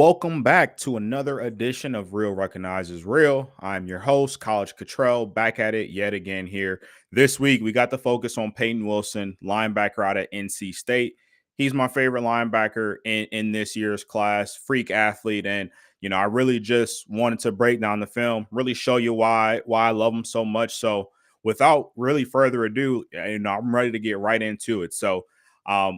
Welcome back to another edition of Real Recognizes Real. I'm your host, College Cottrell, back at it yet again here. This week, we got the focus on Payton Wilson, linebacker out of NC State. He's my favorite linebacker in this year's class, freak athlete. And, I really just wanted to break down the film, really show you why I love him so much. So, without really further ado, I'm ready to get right into it. So,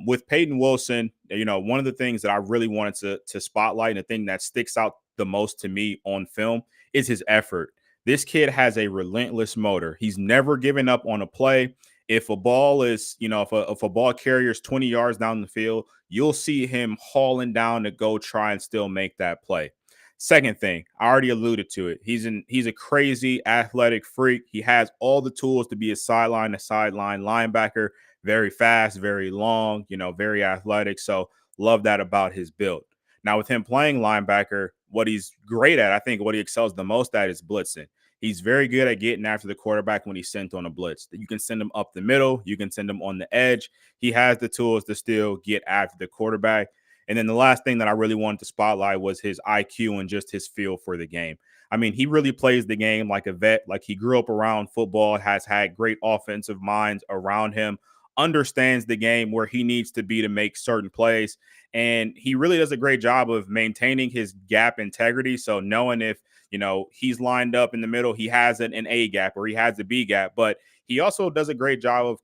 with Payton Wilson, one of the things that I really wanted to spotlight and the thing that sticks out the most to me on film is his effort. This kid has a relentless motor. He's never given up on a play. If a ball is, if a ball carrier is 20 yards down the field, you'll see him hauling down to go try and still make that play. Second thing, I already alluded to it. He's a crazy athletic freak. He has all the tools to be a sideline to sideline linebacker, very fast, very long, very athletic. So love that about his build. Now, with him playing linebacker, what he's great at, I think what he excels the most at is blitzing. He's very good at getting after the quarterback when he's sent on a blitz. You can send him up the middle. You can send him on the edge. He has the tools to still get after the quarterback. And then the last thing that I really wanted to spotlight was his IQ and just his feel for the game. I mean, he really plays the game like a vet, like he grew up around football, has had great offensive minds around him, understands the game where he needs to be to make certain plays. And he really does a great job of maintaining his gap integrity. So knowing if, he's lined up in the middle, he has an A gap or he has a B gap, but he also does a great job of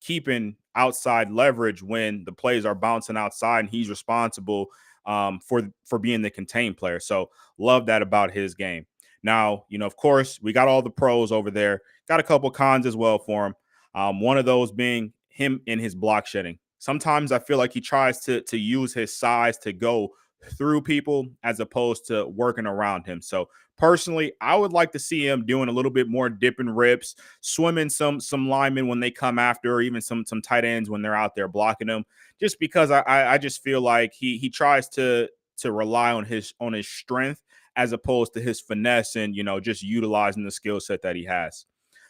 keeping outside leverage when the plays are bouncing outside and he's responsible for being the contained player. So love that about his game. Now, of course, we got all the pros over there. Got a couple cons as well for him. One of those being him in his block shedding. Sometimes I feel like he tries to use his size to go through people as opposed to working around him. So personally, I would like to see him doing a little bit more dipping rips, swimming some linemen when they come after, or even some tight ends when they're out there blocking them. Just because I just feel like he tries to rely on his strength as opposed to his finesse and just utilizing the skill set that he has.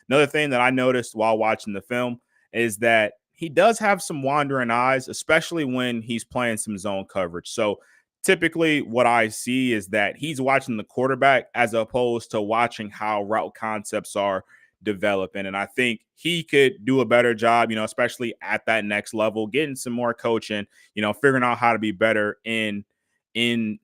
Another thing that I noticed while watching the film is that he does have some wandering eyes, especially when he's playing some zone coverage. So typically what I see is that he's watching the quarterback as opposed to watching how route concepts are developing. And I think he could do a better job, especially at that next level, getting some more coaching, figuring out how to be better in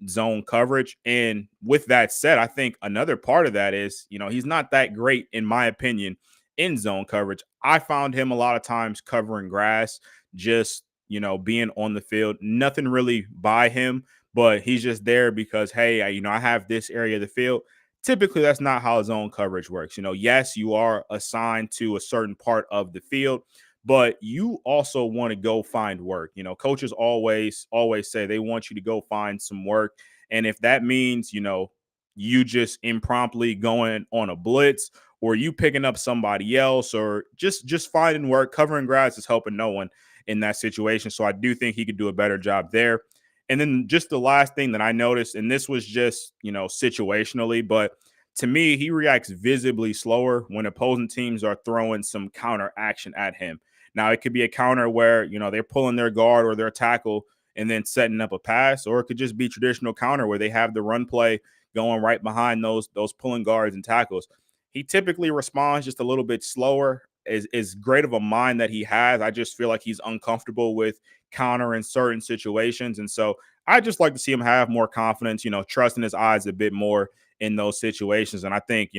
zone coverage. And with that said, I think another part of that is, he's not that great, in my opinion, in zone coverage. I found him a lot of times covering grass, just, being on the field, nothing really by him, but he's just there because, hey, I have this area of the field. Typically, that's not how zone coverage works. Yes, you are assigned to a certain part of the field, but you also want to go find work. Coaches always say they want you to go find some work. And if that means, you just impromptu going on a blitz or you picking up somebody else or just finding work, covering grass is helping no one in that situation. So I do think he could do a better job there. And then just the last thing that I noticed, and this was just, situationally, but to me, he reacts visibly slower when opposing teams are throwing some counter action at him. Now, it could be a counter where, they're pulling their guard or their tackle and then setting up a pass, or it could just be traditional counter where they have the run play going right behind those pulling guards and tackles. He typically responds just a little bit slower. Is great of a mind that he has. I just feel like he's uncomfortable with counter in certain situations. And so I just like to see him have more confidence, trusting his eyes a bit more in those situations. And I think,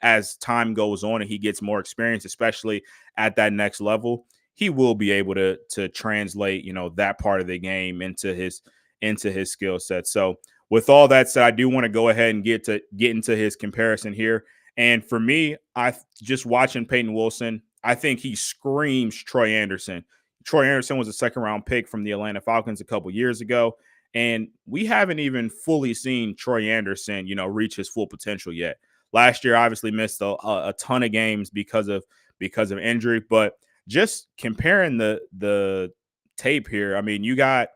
as time goes on and he gets more experience, especially at that next level, he will be able to translate, that part of the game into his skill set. So with all that said, I do want to go ahead and get into his comparison here. And for me, I just watching Payton Wilson, I think he screams Troy Anderson. Troy Anderson was a second-round pick from the Atlanta Falcons a couple years ago, and we haven't even fully seen Troy Anderson, reach his full potential yet. Last year, obviously missed a ton of games because of injury, but just comparing the tape here, I mean, you got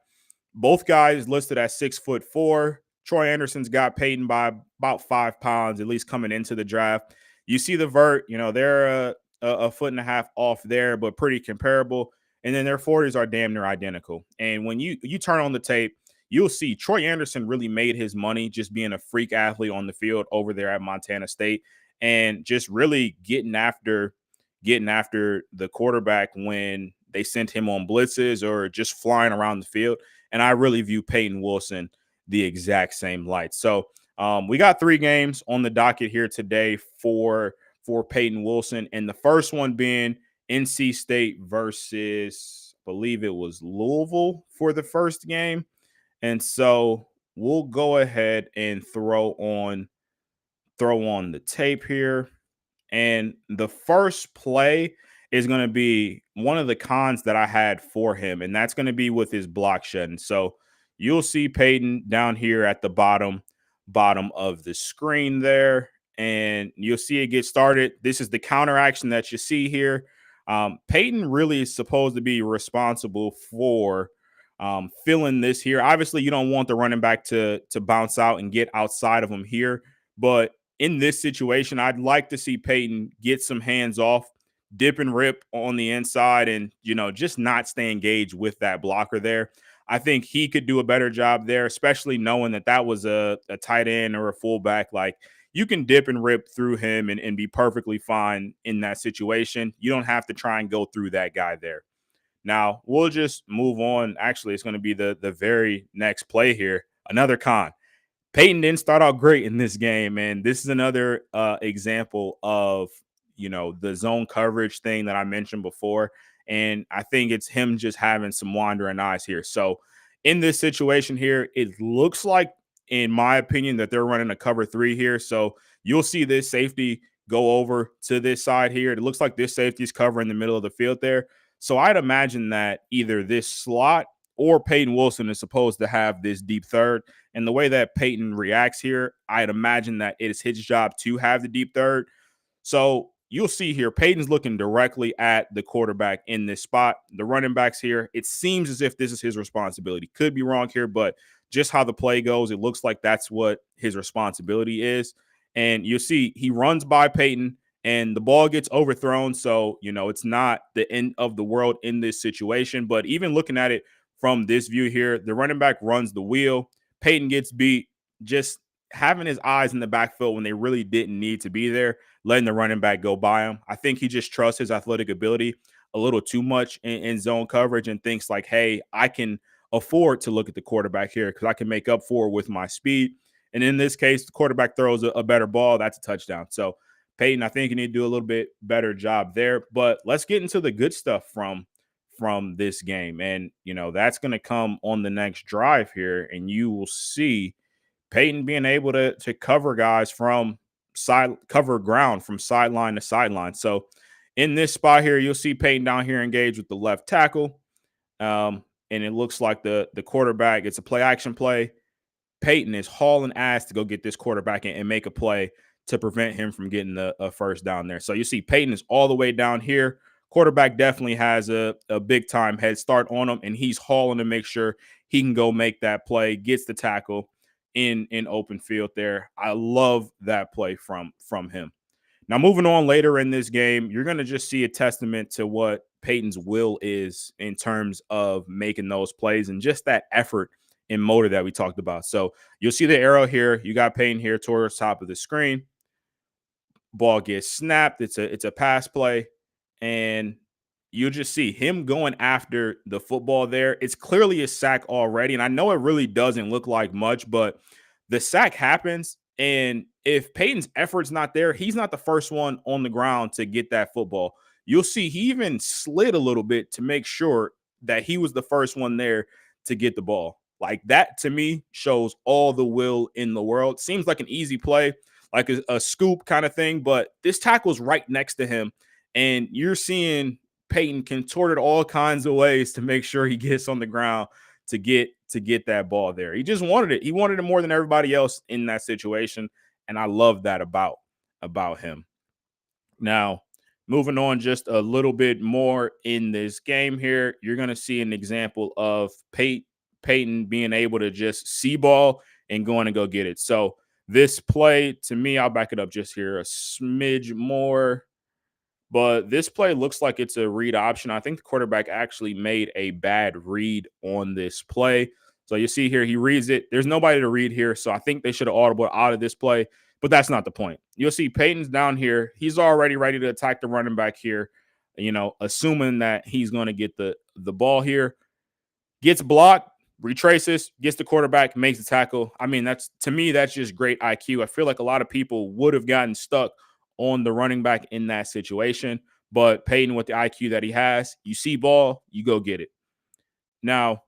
both guys listed at 6'4". Troy Anderson's got Payton by about 5 pounds, at least coming into the draft. You see the vert, they're a foot and a half off there, but pretty comparable. And then their 40s are damn near identical. And when you turn on the tape, you'll see Troy Anderson really made his money just being a freak athlete on the field over there at Montana State and just really getting after the quarterback when they sent him on blitzes or just flying around the field. And I really view Payton Wilson the exact same light. So we got 3 games on the docket here today for Payton Wilson, and the first one being NC State versus, I believe it was Louisville for the first game. And so we'll go ahead and throw on the tape here. And the first play is going to be one of the cons that I had for him, and that's going to be with his block shedding. So you'll see Payton down here at the bottom of the screen there, and you'll see it get started. This is the counter action that you see here. Payton really is supposed to be responsible for filling this here. Obviously, you don't want the running back to bounce out and get outside of him here, but in this situation, I'd like to see Payton get some hands off, dip and rip on the inside, and just not stay engaged with that blocker there. I think he could do a better job there, especially knowing that that was a tight end or a fullback. Like, you can dip and rip through him and be perfectly fine in that situation. You don't have to try and go through that guy there. Now, we'll just move on. Actually, it's going to be the very next play here. Another con. Payton didn't start out great in this game, and this is another example of the zone coverage thing that I mentioned before, and I think it's him just having some wandering eyes here. So in this situation here, it looks like, in my opinion, that they're running a cover 3 here. So you'll see this safety go over to this side here. It looks like this safety is covering the middle of the field there. So I'd imagine that either this slot or Payton Wilson is supposed to have this deep third. And the way that Payton reacts here, I'd imagine that it is his job to have the deep third. So you'll see here, Payton's looking directly at the quarterback in this spot. The running backs here, it seems as if this is his responsibility. Could be wrong here, but just how the play goes, it looks like that's what his responsibility is. And you'll see he runs by Payton and the ball gets overthrown. So, it's not the end of the world in this situation. But even looking at it from this view here, the running back runs the wheel. Payton gets beat, just having his eyes in the backfield when they really didn't need to be there, letting the running back go by him. I think he just trusts his athletic ability a little too much in zone coverage and thinks like, hey, I can afford to look at the quarterback here because I can make up for it with my speed. And in this case, the quarterback throws a better ball. That's a touchdown. So Payton, I think you need to do a little bit better job there. But let's get into the good stuff from this game. And, that's going to come on the next drive here. And you will see Payton being able to cover guys cover ground from sideline to sideline. So in this spot here, you'll see Payton down here engaged with the left tackle. And it looks like the quarterback, it's a play action play. Payton is hauling ass to go get this quarterback and make a play to prevent him from getting a first down there. So you see Payton is all the way down here. Quarterback definitely has a big time head start on him, and he's hauling to make sure he can go make that play, gets the tackle in open field there. I love that play from him. Now, moving on later in this game, you're going to just see a testament to what Payton's will is in terms of making those plays and just that effort and motor that we talked about. So you'll see the arrow here. You got Payton here towards the top of the screen. Ball gets snapped. It's a pass play. And you'll just see him going after the football there. It's clearly a sack already. And I know it really doesn't look like much, but the sack happens. And if Payton's effort's not there, he's not the first one on the ground to get that football. You'll see he even slid a little bit to make sure that he was the first one there to get the ball. Like, that to me shows all the will in the world. Seems like an easy play, like a scoop kind of thing, but this tackle's right next to him. And you're seeing Payton contorted all kinds of ways to make sure he gets on the ground to get that ball there. He just wanted it. He wanted it more than everybody else in that situation. And I love that about him. Now, moving on just a little bit more in this game here, you're going to see an example of Payton being able to just see ball and going to go get it. So this play, to me, I'll back it up just here a smidge more. But this play looks like it's a read option. I think the quarterback actually made a bad read on this play. So you see here, he reads it. There's nobody to read here. So I think they should have audible out of this play, but that's not the point. You'll see Payton's down here. He's already ready to attack the running back here, assuming that he's going to get the ball here. Gets blocked, retraces, gets the quarterback, makes the tackle. I mean, to me, that's just great IQ. I feel like a lot of people would have gotten stuck on the running back in that situation, but Payton, with the IQ that he has, you see ball, you go get it. Now,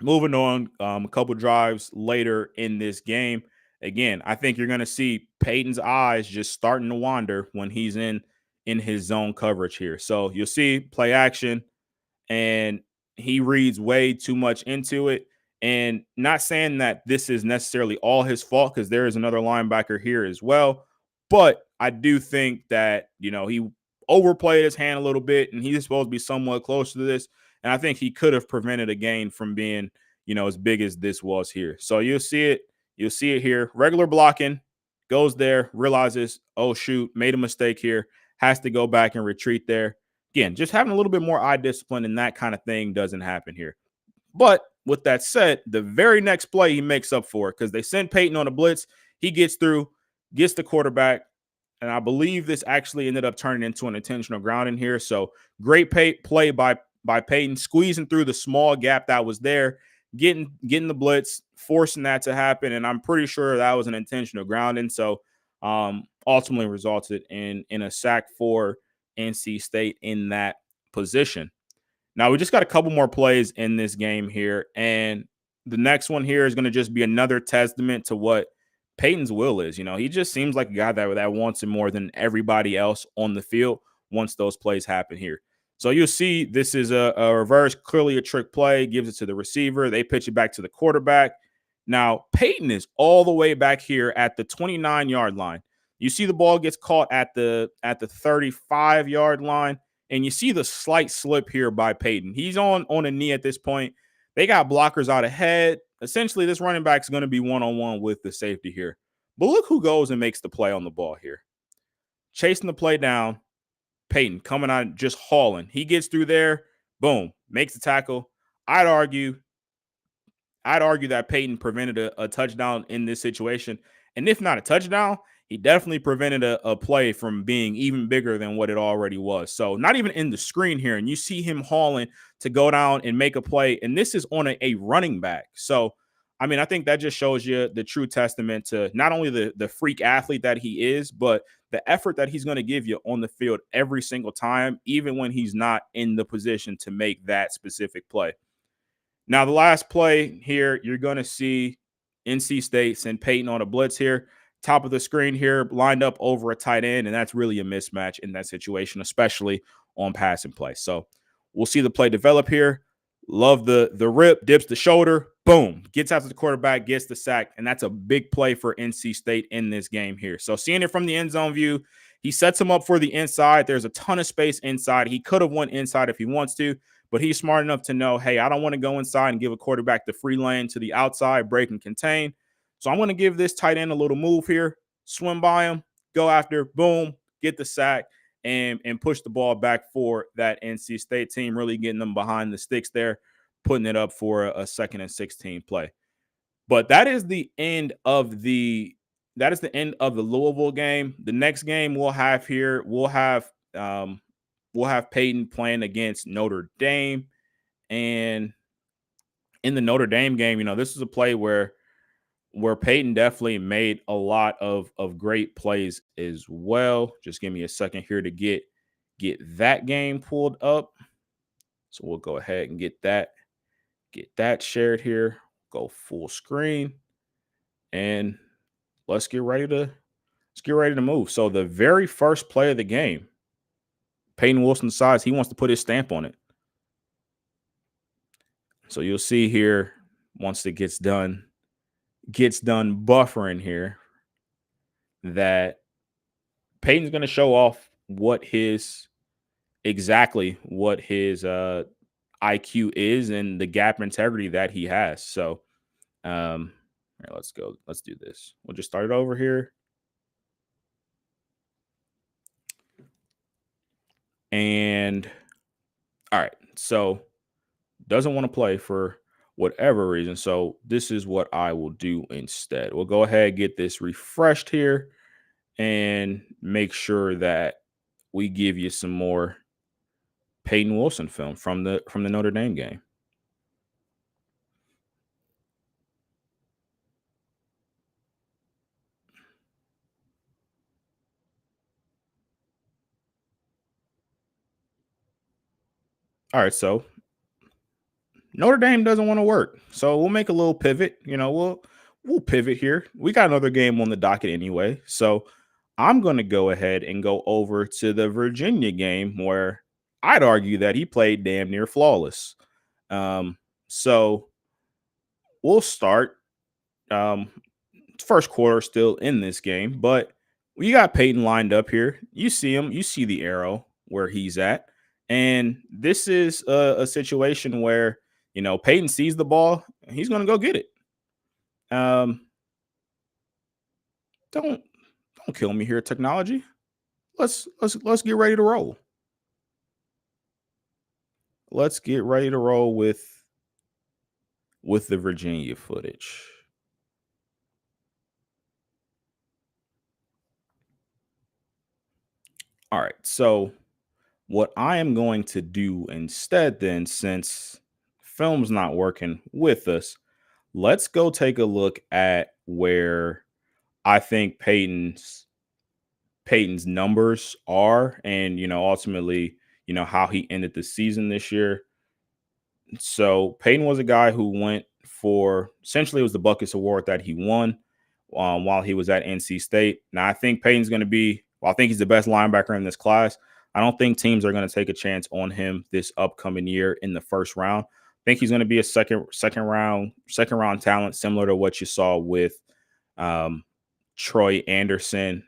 moving on, a couple drives later in this game, again, I think you're going to see Payton's eyes just starting to wander when he's in his zone coverage here. So you'll see play action, and he reads way too much into it. And not saying that this is necessarily all his fault, because there is another linebacker here as well. But I do think that, he overplayed his hand a little bit, and he's supposed to be somewhat close to this. And I think he could have prevented a gain from being, as big as this was here. So you'll see it. You'll see it here. Regular blocking, goes there, realizes, oh, shoot, made a mistake here, has to go back and retreat there. Again, just having a little bit more eye discipline, and that kind of thing doesn't happen here. But with that said, the very next play he makes up for it, because they send Payton on a blitz. He gets through, gets the quarterback, and I believe this actually ended up turning into an intentional grounding here. So great play by Payton, squeezing through the small gap that was there, getting the blitz, forcing that to happen, and I'm pretty sure that was an intentional grounding. So ultimately resulted in a sack for NC State in that position. Now, we just got a couple more plays in this game here, and the next one here is going to just be another testament to what Payton's will is. He just seems like a guy that wants it more than everybody else on the field once those plays happen here. So you'll see this is a reverse, clearly a trick play, gives it to the receiver. They pitch it back to the quarterback. Now, Payton is all the way back here at the 29-yard line. You see the ball gets caught at the 35-yard line, and you see the slight slip here by Payton. He's on a knee at this point. They got blockers out ahead. Essentially, this running back is going to be one-on-one with the safety here. But look who goes and makes the play on the ball here. Chasing the play down, Payton coming out just hauling. He gets through there, boom, makes the tackle. I'd argue that Payton prevented a touchdown in this situation. And if not a touchdown, he definitely prevented a play from being even bigger than what it already was. So not even in the screen here. And you see him hauling to go down and make a play. And this is on a running back. So, I mean, I think that just shows you the true testament to not only the freak athlete that he is, but the effort that he's going to give you on the field every single time, even when he's not in the position to make that specific play. Now, the last play here, you're going to see NC State send Payton on a blitz here. Top of the screen here, lined up over a tight end, and that's really a mismatch in that situation, especially on passing play. So we'll see the play develop here. Love the rip, dips the shoulder, boom, gets out to the quarterback, gets the sack, and that's a big play for NC State in this game here. So seeing it from the end zone view, he sets him up for the inside. There's a ton of space inside. He could have went inside if he wants to, but he's smart enough to know, hey, I don't want to go inside and give a quarterback the free lane to the outside, break and contain. So I'm going to give this tight end a little move here, swim by him, go after, boom, get the sack, and push the ball back for that NC State team, really getting them behind the sticks there, putting it up for a 2nd and 16 play. But that is the end of the Louisville game. The next game we'll have here, we'll have Payton playing against Notre Dame. And in the Notre Dame game, this is a play where Payton definitely made a lot of great plays as well. Just give me a second here to get that game pulled up. So we'll go ahead and get that shared here. Go full screen, and let's get ready to move. So the very first play of the game, Payton Wilson decides he wants to put his stamp on it. So you'll see here, once it gets done buffering here, that Payton's going to show off what his IQ is and the gap integrity that he has. So here, let's go. Let's do this. We'll just start it over here. And all right, so doesn't want to play for whatever reason. So this is what I will do instead. We'll go ahead, get this refreshed here, and make sure that we give you some more Peyton Wilson film from the Notre Dame game. All right, so Notre Dame doesn't want to work. So we'll make a little pivot. We'll pivot here. We got another game on the docket anyway. So I'm going to go ahead and go over to the Virginia game where I'd argue that he played damn near flawless. So we'll start. Um, First quarter still in this game, but you got Peyton lined up here. You see him, you see the arrow where he's at. And this is a situation where, Peyton sees the ball, he's going to go get it. Um, don't don't kill me here, technology. Let's get ready to roll. Let's get ready to roll with the Virginia footage. All right, so what I am going to do instead, then, since film's not working with us, let's go take a look at where I think Peyton's numbers are, and ultimately, how he ended the season this year. So Peyton was a guy who went for essentially it was the Buckets Award that he won while he was at NC State. Now I think Peyton's going to be. Well, I think he's the best linebacker in this class. I don't think teams are going to take a chance on him this upcoming year in the first round. I think he's going to be a second round talent, similar to what you saw with um, Troy Anderson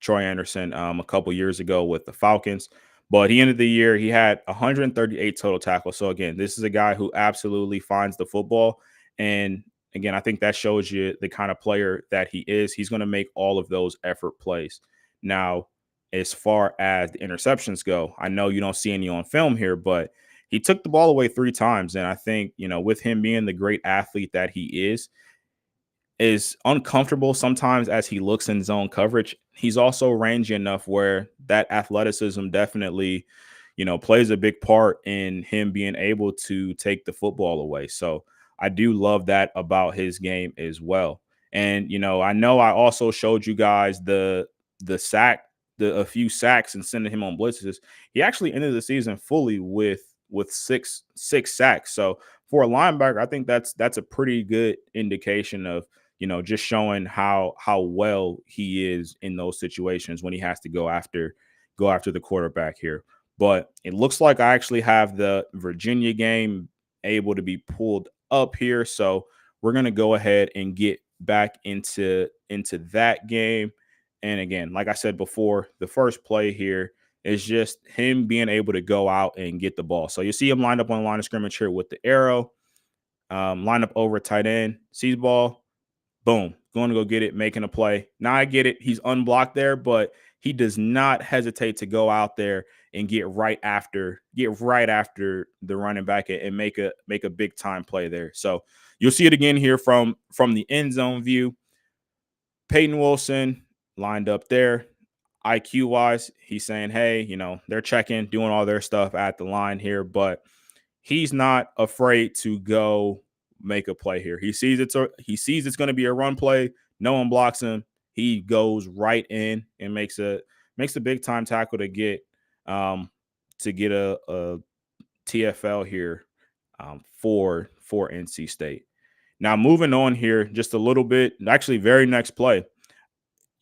a couple years ago with the Falcons. But he ended the year, he had 138 total tackles. So again, this is a guy who absolutely finds the football. And again, I think that shows you the kind of player that he is. He's going to make all of those effort plays. Now, as far as the interceptions go, I know you don't see any on film here, but he took the ball away 3 times. And I think, with him being the great athlete that he is uncomfortable sometimes as he looks in zone coverage. He's also rangy enough where that athleticism definitely, plays a big part in him being able to take the football away. So I do love that about his game as well. And I know I also showed you guys a few sacks and sending him on blitzes. He actually ended the season fully with six sacks. So for a linebacker, I think that's a pretty good indication of just showing how well he is in those situations when he has to go after the quarterback here. But it looks like I actually have the Virginia game able to be pulled up here. So we're gonna go ahead and get back into that game. And again, like I said before, the first play here is just him being able to go out and get the ball. So you see him lined up on the line of scrimmage here with the arrow, line up over tight end, sees ball, boom, going to go get it, making a play. Now I get it. He's unblocked there, but he does not hesitate to go out there and get right after the running back and make a big time play there. So you'll see it again here from the end zone view. Peyton Wilson lined up there. IQ wise, he's saying, hey, they're checking, doing all their stuff at the line here, but he's not afraid to go make a play here. He sees it's going to be a run play. No one blocks him. He goes right in and makes a big time tackle to get a TFL here for NC State. Now moving on here just a little bit, actually very next play,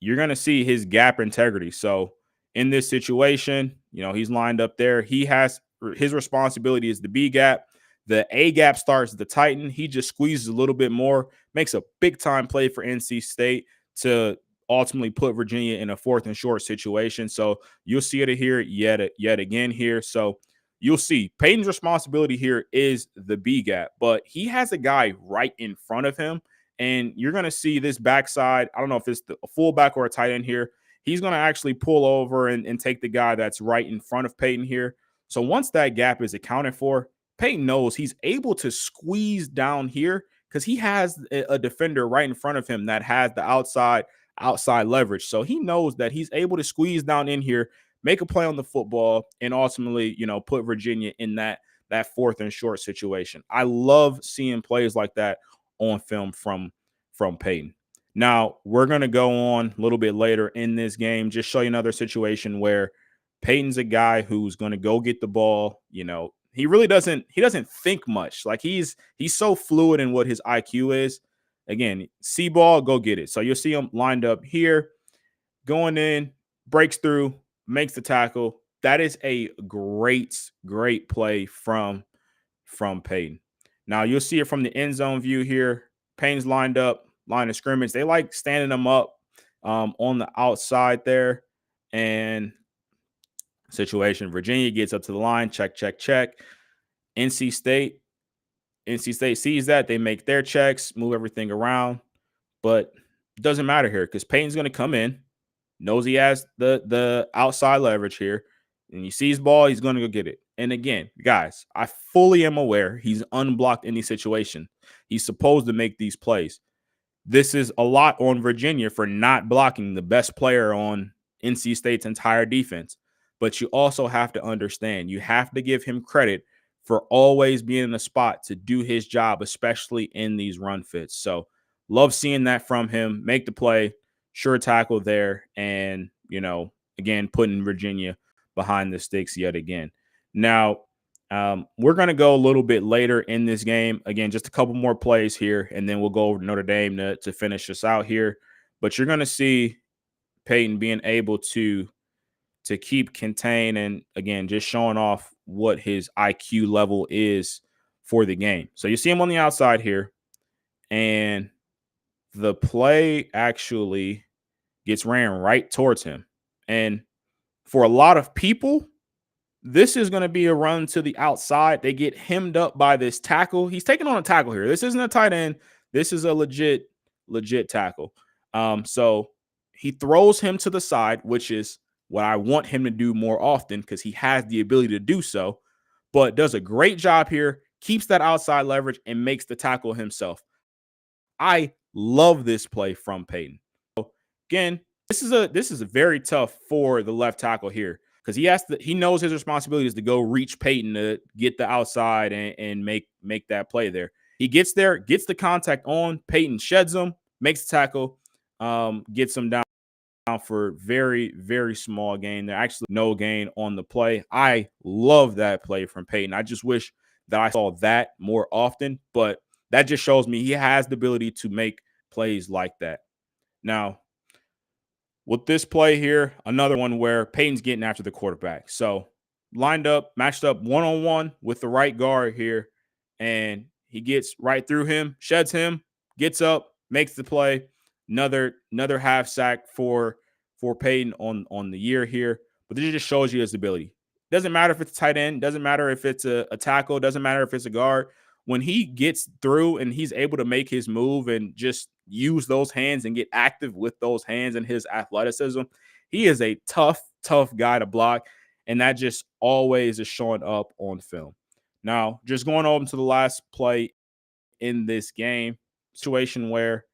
you're going to see his gap integrity. So in this situation, he's lined up there. He has his responsibility is the B gap. The A gap starts the Titan. He just squeezes a little bit more, makes a big time play for NC State to ultimately put Virginia in a 4th and short situation. So you'll see it here yet again here. So you'll see Peyton's responsibility here is the B gap, but he has a guy right in front of him. And you're going to see this backside. I don't know if it's a fullback or a tight end here. He's going to actually pull over and take the guy that's right in front of Peyton here. So once that gap is accounted for, Payton knows he's able to squeeze down here because he has a defender right in front of him that has the outside leverage. So he knows that he's able to squeeze down in here, make a play on the football, and ultimately, put Virginia in that fourth and short situation. I love seeing plays like that on film from Payton. Now, we're going to go on a little bit later in this game, just show you another situation where Payton's a guy who's going to go get the ball. He really doesn't think much. Like he's so fluid in what his IQ is. Again, see ball, go get it. So you'll see him lined up here, going in, breaks through, makes the tackle. That is a great play from Payton. Now you'll see it from the end zone view here. Payton's lined up, line of scrimmage. They like standing them up on the outside there. And situation, Virginia gets up to the line, check. NC State sees that. They make their checks, move everything around. But it doesn't matter here because Payton's going to come in, knows he has the outside leverage here, and he sees ball, he's going to go get it. And again, guys, I fully am aware he's unblocked in these situations. He's supposed to make these plays. This is a lot on Virginia for not blocking the best player on NC State's entire defense. But you also have to understand, you have to give him credit for always being in the spot to do his job, especially in these run fits. So love seeing that from him. Make the play, sure tackle there, and, again, putting Virginia behind the sticks yet again. Now, we're going to go a little bit later in this game. Again, just a couple more plays here, and then we'll go over to Notre Dame to finish us out here. But you're going to see Payton being able to keep contained and, again, just showing off what his IQ level is for the game. So you see him on the outside here, and the play actually gets ran right towards him. And for a lot of people, this is going to be a run to the outside. They get hemmed up by this tackle. He's taking on a tackle here. This isn't a tight end. This is a legit tackle. So he throws him to the side, which is what I want him to do more often because he has the ability to do so, but does a great job here, keeps that outside leverage, and makes the tackle himself. I love this play from Payton. So again, this is a very tough for the left tackle here because he knows his responsibility is to go reach Payton to get the outside and make that play there. He gets there, gets the contact on, Payton sheds him, makes the tackle, gets him down for very, very small gain. There actually no gain on the play. I love that play from Payton. I just wish that I saw that more often, but that just shows me he has the ability to make plays like that. Now, with this play here, another one where Payton's getting after the quarterback. So lined up, matched up one-on-one with the right guard here, and he gets right through him, sheds him, gets up, makes the play. Another half sack for Payton on the year here. But this just shows you his ability. Doesn't matter if it's a tight end. Doesn't matter if it's a tackle. Doesn't matter if it's a guard. When he gets through and he's able to make his move and just use those hands and get active with those hands and his athleticism, he is a tough guy to block. And that just always is showing up on film. Now, just going over to the last play in this game, situation where,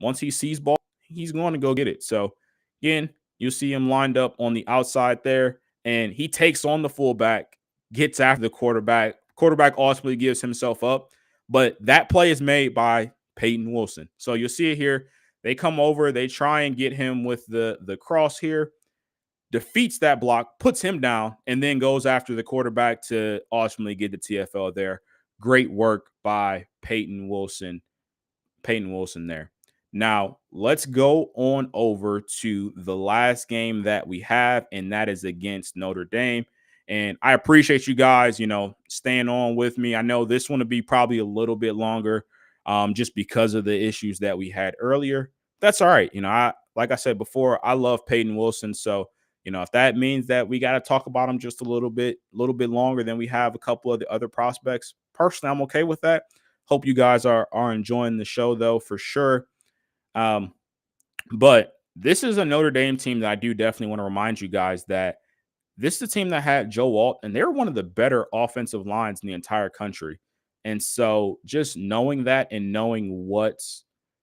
once he sees ball, he's going to go get it. So, again, you see him lined up on the outside there, and he takes on the fullback, gets after the quarterback. Quarterback ultimately gives himself up, but that play is made by Payton Wilson. So you'll see it here. They come over, they try and get him with the cross here, defeats that block, puts him down, and then goes after the quarterback to ultimately get the TFL there. Great work by Payton Wilson there. Now, let's go on over to the last game that we have, and that is against Notre Dame. And I appreciate you guys, staying on with me. I know this one will be probably a little bit longer just because of the issues that we had earlier. That's all right. Like I said before, I love Payton Wilson. So, if that means that we got to talk about him just a little bit longer than we have a couple of the other prospects, personally, I'm okay with that. Hope you guys are enjoying the show, though, for sure. But this is a Notre Dame team that I do definitely want to remind you guys that This is a team that had Joe Alt, and they're one of the better offensive lines in the entire country. And so just knowing that and knowing what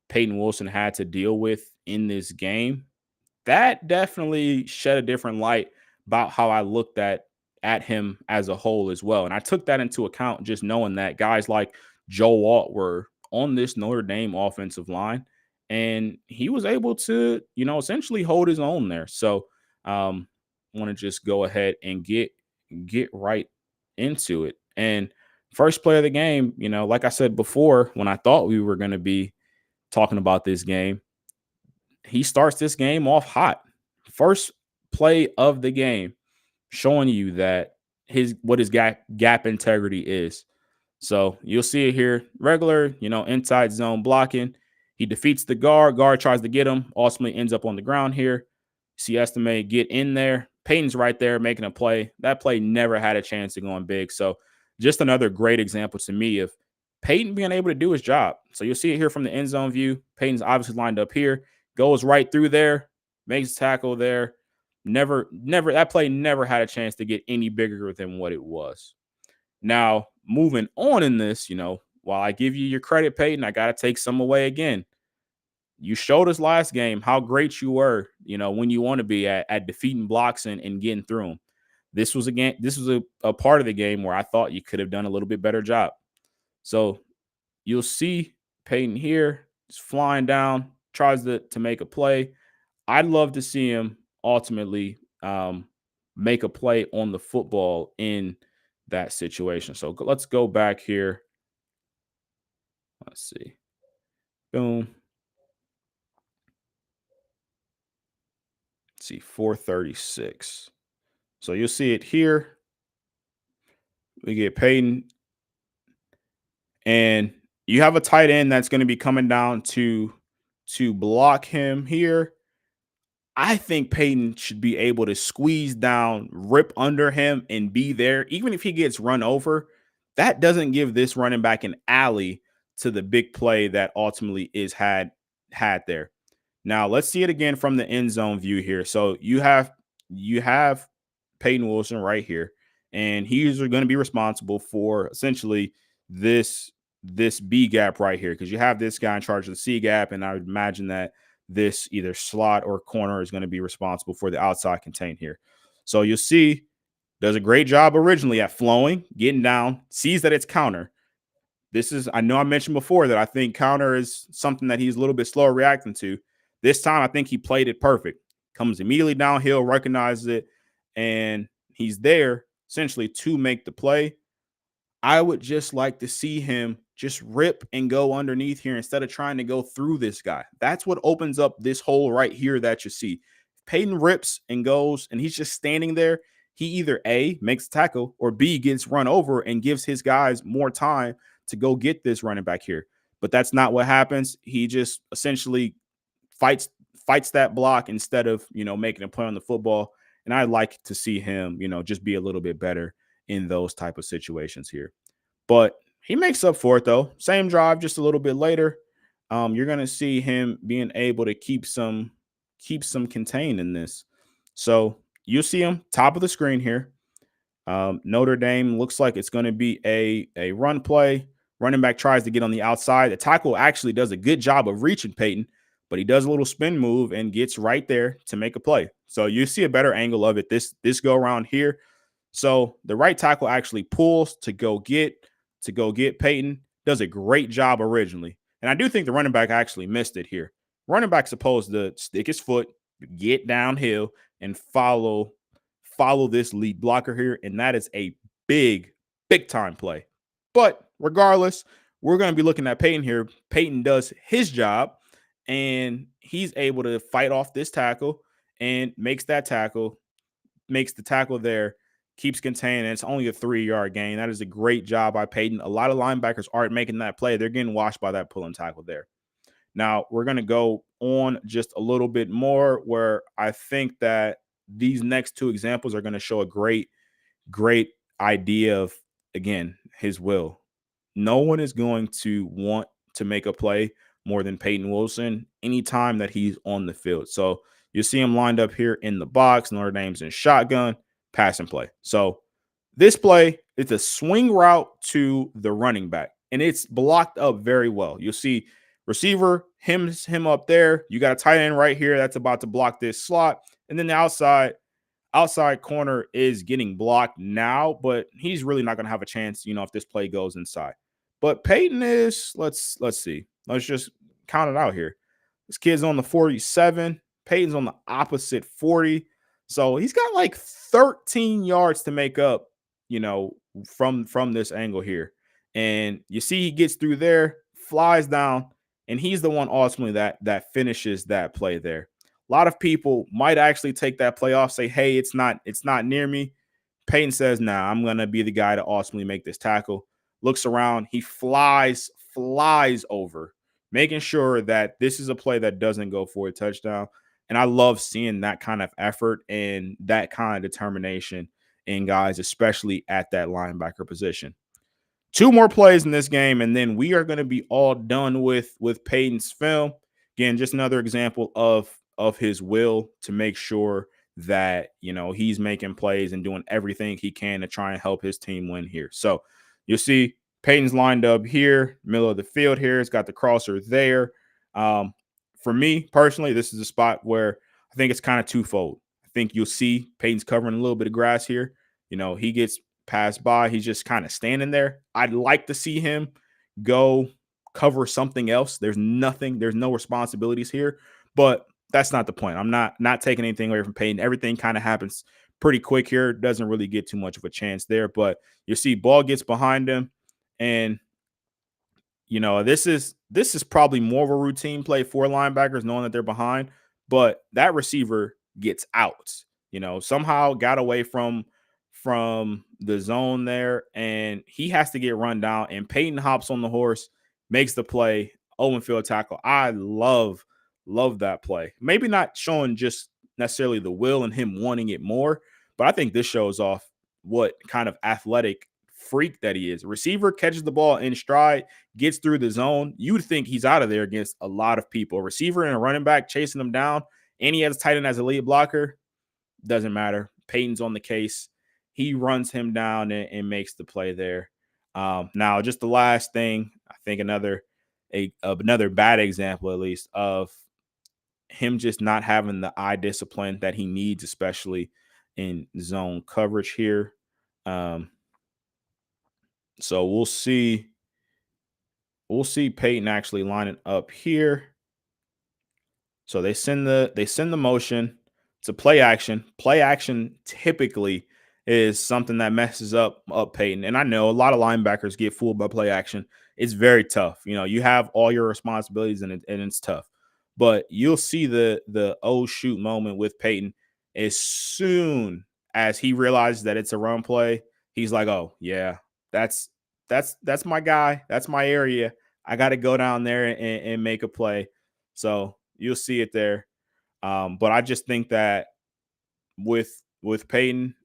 Peyton Wilson had to deal with in this game, that definitely shed a different light about how I looked at him as a whole as well. And I took that into account, just knowing that guys like Joe Walt were on this Notre Dame offensive line, and he was able to, essentially hold his own there. So want to just go ahead and get right into it. And first play of the game, like I said before, when I thought we were going to be talking about this game, he starts this game off hot. First play of the game, showing you that his gap integrity is. So you'll see it here. Regular, inside zone blocking. He defeats the guard. Guard tries to get him. Ultimately ends up on the ground here. See Estimate get in there. Payton's right there making a play. That play never had a chance to go in big. So just another great example to me of Payton being able to do his job. So you'll see it here from the end zone view. Payton's obviously lined up here. Goes right through there. Makes a tackle there. Never that play never had a chance to get any bigger than what it was. Now, moving on in this, while I give you your credit, Peyton, I got to take some away again. You showed us last game how great you were, when you want to be at defeating blocks and getting through them. This was a part of the game where I thought you could have done a little bit better job. So you'll see Peyton here is flying down, tries to make a play. I'd love to see him ultimately make a play on the football in that situation. So let's go back here. Let's see. Boom. Let's see, 436. So you'll see it here. We get Peyton, and you have a tight end that's going to be coming down to block him here. I think Peyton should be able to squeeze down, rip under him, and be there. Even if he gets run over, that doesn't give this running back an alley to the big play that ultimately is had there. Now let's see it again from the end zone view here. So you have Peyton Wilson right here, and he's going to be responsible for essentially this B gap right here, because you have this guy in charge of the C gap, and I would imagine that this either slot or corner is going to be responsible for the outside contain here. So you'll see does a great job originally at flowing, getting down, sees that it's counter. I know I mentioned before that I think counter is something that he's a little bit slower reacting to. This time, I think he played it perfect. Comes immediately downhill, recognizes it, and he's there essentially to make the play. I would just like to see him just rip and go underneath here instead of trying to go through this guy. That's what opens up this hole right here that you see. If Peyton rips and goes and he's just standing there, he either A, makes a tackle, or B, gets run over and gives his guys more time to go get this running back here. But that's not what happens. He just essentially fights that block instead of, making a play on the football. And I'd like to see him, just be a little bit better in those type of situations here. But he makes up for it, though. Same drive, just a little bit later. You're going to see him being able to keep some contained in this. So you'll see him top of the screen here. Notre Dame looks like it's going to be a run play. Running back tries to get on the outside. The tackle actually does a good job of reaching Peyton, but he does a little spin move and gets right there to make a play. So you see a better angle of it this go around here. So the right tackle actually pulls to go get Peyton. Does a great job originally. And I do think the running back actually missed it here. Running back's supposed to stick his foot, get downhill, and follow this lead blocker here. And that is a big time play. But regardless, we're going to be looking at Peyton here. Peyton does his job, and he's able to fight off this tackle and makes the tackle there, keeps contained, and it's only a 3-yard gain. That is a great job by Peyton. A lot of linebackers aren't making that play. They're getting washed by that pull and tackle there. Now, we're going to go on just a little bit more where I think that these next two examples are going to show a great idea of, again, his will. No one is going to want to make a play more than Peyton Wilson anytime that he's on the field. So you see him lined up here in the box. Notre Dame's in shotgun. passing play. So this play, it's a swing route to the running back, and it's blocked up very well. You'll see receiver him up there. You got a tight end right here that's about to block this slot, and then the outside corner is getting blocked now, but he's really not going to have a chance, if this play goes inside. But Payton is, let's see. Let's just count it out here. This kid's on the 47. Payton's on the opposite 40. So he's got like 13 yards to make up, from this angle here. And you see he gets through there, flies down, and he's the one ultimately that finishes that play there. A lot of people might actually take that play off, say, hey, it's not near me. Payton says, nah, I'm going to be the guy to ultimately make this tackle. Looks around. He flies over, making sure that this is a play that doesn't go for a touchdown. And I love seeing that kind of effort and that kind of determination in guys, especially at that linebacker position. 2 more plays in this game, and then we are going to be all done with Payton's film. Again, just another example of his will to make sure that, he's making plays and doing everything he can to try and help his team win here. So you'll see Payton's lined up here, middle of the field here. It's got the crosser there. For me personally, this is a spot where I think it's kind of twofold. I think you'll see Payton's covering a little bit of grass here. He gets passed by. He's just kind of standing there. I'd like to see him go cover something else. There's no responsibilities here, but that's not the point. I'm not taking anything away from Payton. Everything kind of happens pretty quick here. Doesn't really get too much of a chance there, but you see ball gets behind him, and this is probably more of a routine play for linebackers, knowing that they're behind, but that receiver gets out. Somehow got away from the zone there, and he has to get run down, and Payton hops on the horse, makes the play, open field tackle. I love that play. Maybe not showing just necessarily the will and him wanting it more, but I think this shows off what kind of athletic freak that he is. Receiver catches the ball in stride, gets through the zone. You would think he's out of there against a lot of people. A receiver and a running back chasing him down, and he has a tight end as a lead blocker. Doesn't matter. Payton's on the case. He runs him down and makes the play there. Now, just the last thing, I think another bad example, at least, of him just not having the eye discipline that he needs, especially in zone coverage here. So we'll see Payton actually lining up here. So they send the motion. It's a play action. Play action typically is something that messes up Payton. And I know a lot of linebackers get fooled by play action. It's very tough. You have all your responsibilities and it's tough. But you'll see the oh shoot moment with Payton as soon as he realizes that it's a run play. He's like, oh yeah, that's my guy. That's my area. I got to go down there and make a play. So you'll see it there. But I just think that with Payton,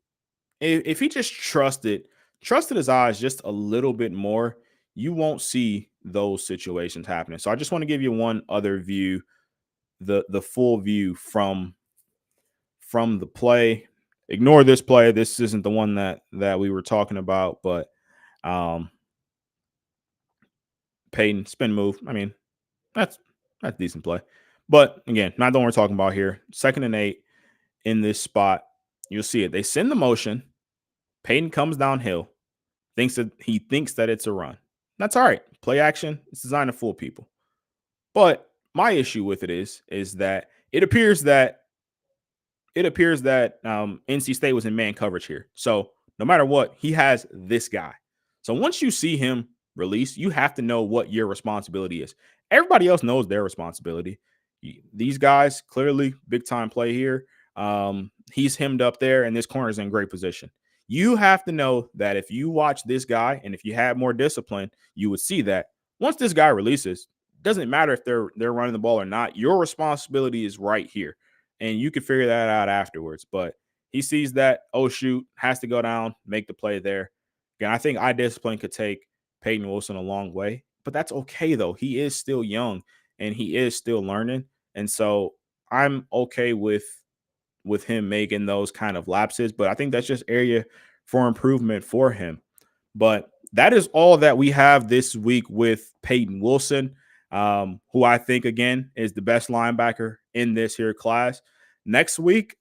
if he just trusted his eyes just a little bit more, you won't see those situations happening. So I just want to give you one other view, the full view from the play. Ignore this play. This isn't the one that we were talking about, but Payton spin move. I mean, that's decent play. But again, not the one we're talking about here. 2nd and 8 in this spot. You'll see it. They send the motion. Payton comes downhill. He thinks that it's a run. That's all right. Play action. It's designed to fool people. But my issue with it is that it appears that NC State was in man coverage here. So no matter what, he has this guy. So once you see him release, you have to know what your responsibility is. Everybody else knows their responsibility. These guys, clearly, big time play here. He's hemmed up there, and this corner is in great position. You have to know that if you watch this guy, and if you had more discipline, you would see that once this guy releases, doesn't matter if they're running the ball or not. Your responsibility is right here, and you can figure that out afterwards. But he sees that, oh shoot, has to go down, make the play there. Again, I think eye discipline could take Payton Wilson a long way, but that's okay though. He is still young and he is still learning, and so I'm okay with with him making those kind of lapses, but I think that's just area for improvement for him. But that is all that we have this week with Payton Wilson, who I think, again, is the best linebacker in this here class. Next week,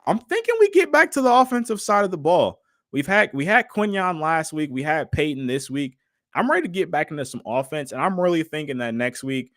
I'm thinking we get back to the offensive side of the ball. We had Quinyon last week. We had Payton this week. I'm ready to get back into some offense, and I'm really thinking that next week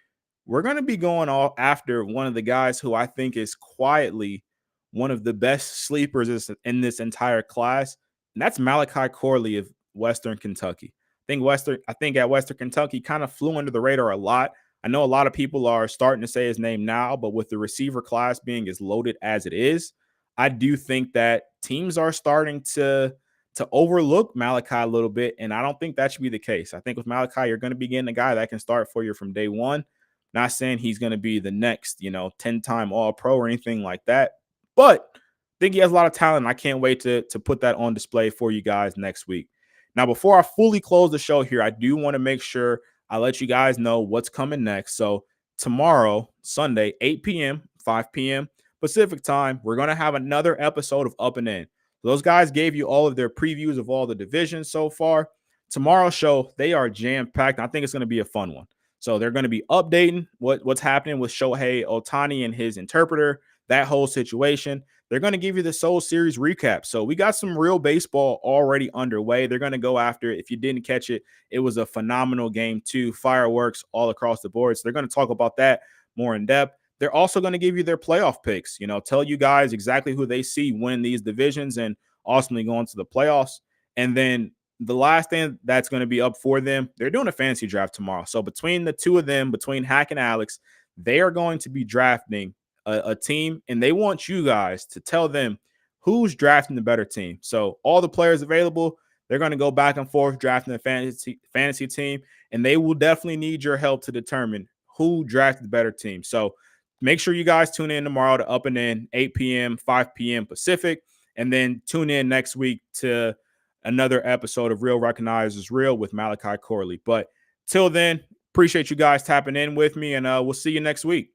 we're going to be going all after one of the guys who I think is quietly one of the best sleepers in this entire class, and that's Malachi Corley of Western Kentucky. I think at Western Kentucky kind of flew under the radar a lot. I know a lot of people are starting to say his name now, but with the receiver class being as loaded as it is, I do think that teams are starting to overlook Malachi a little bit, and I don't think that should be the case. I think with Malachi, you're going to be getting a guy that can start for you from day one. Not saying he's going to be the next, 10-time All-Pro or anything like that, but I think he has a lot of talent. I can't wait to put that on display for you guys next week. Now, before I fully close the show here, I do want to make sure I let you guys know what's coming next. So tomorrow, Sunday, 8 p.m., 5 p.m. Pacific time, we're going to have another episode of Up and In. Those guys gave you all of their previews of all the divisions so far. Tomorrow's show, they are jam-packed. I think it's going to be a fun one. So they're going to be updating what's happening with Shohei Ohtani and his interpreter, that whole situation. They're going to give you the Soul Series recap. So we got some real baseball already underway. They're going to go after it. If you didn't catch it, it was a phenomenal game too. Fireworks all across the board. So they're going to talk about that more in depth. They're also going to give you their playoff picks, tell you guys exactly who they see win these divisions and ultimately go into the playoffs. And then the last thing that's going to be up for them, they're doing a fantasy draft tomorrow. So between the two of them, between Hack and Alex, they are going to be drafting a team, and they want you guys to tell them who's drafting the better team. So all the players available, they're going to go back and forth drafting the fantasy team, and they will definitely need your help to determine who drafted the better team. So make sure you guys tune in tomorrow to Up and In, 8 p.m., 5 p.m. Pacific, and then tune in next week to another episode of Real Recognizes Real with Malachi Corley. But till then, appreciate you guys tapping in with me, and we'll see you next week.